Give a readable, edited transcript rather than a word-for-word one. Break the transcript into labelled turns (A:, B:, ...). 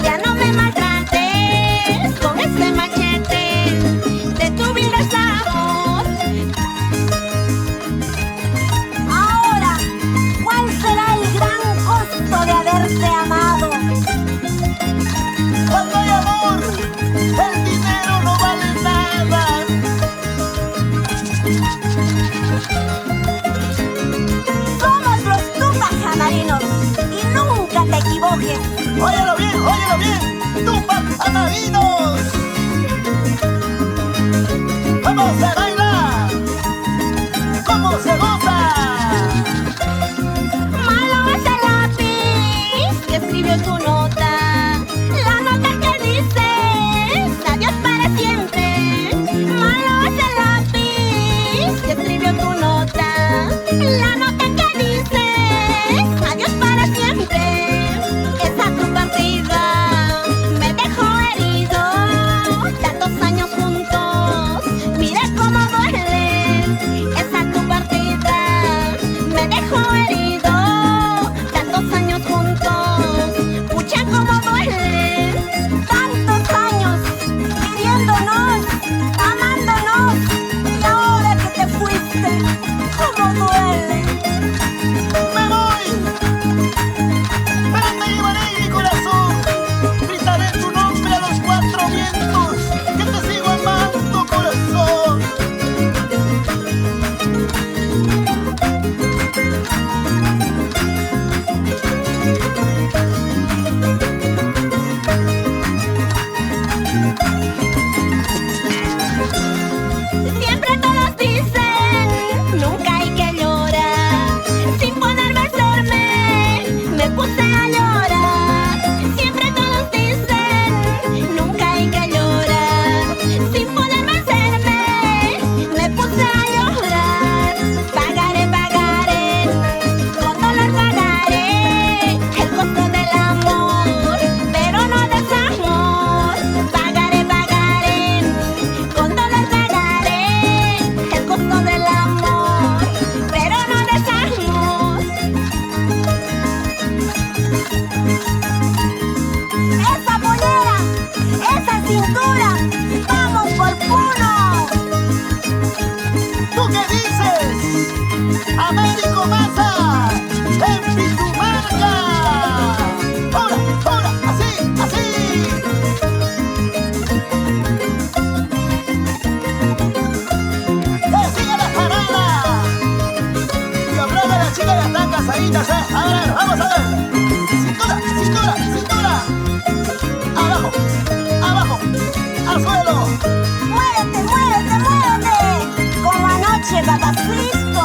A: Ya no me maltrates con ese machete de tu vil desamor. Ahora, ¿cuál será el gran costo de haberte amado?
B: Cuando hay amor, el dinero no vale nada.
A: Somos los Tupac Amarinos y nunca te equivoques.
B: Óyelo bien, Tupac Amarinos. Vamos a bailar, cómo se goza.
A: Malo es el lápiz que escribió tu nota, la nota que dice adiós para siempre. Malo es el lápiz que escribió tu nota, la nota que dice adiós para siempre. Esa tu partida me dejó herido, tantos años juntos, mira cómo duele. Esa tu partida me dejó herido, tantos años juntos, pucha cómo duele. Tantos años queriéndonos, amándonos, y ahora que te fuiste, cómo duele.
B: Me voy, pero te llevaré en mi corazón. Gritaré tu nombre a los cuatro vientos, que te sigo amando, corazón.
A: Siempre todos dicen, nunca hay que llorar. Sin poder vencerme, me puse a llorar. Siempre todos dicen, nunca hay que llorar. Sin poder vencerme, me puse a llorar. Pagaré, con dolor pagaré el costo del amor, pero no desamor. Pagaré, con dolor pagaré el costo del amor, pero no desamor. Esa pollera, esa cintura, vamos por Puno.
B: ¿Tú qué dices? Américo Maza, en Pitumarca. Ahora, así. Que siga la parada. Y hablando de las chicas ya están casaditas, ¿eh? A ver, vamos a ver. Cintura. Abajo, al suelo.
A: Muévete, como anoche, papacito.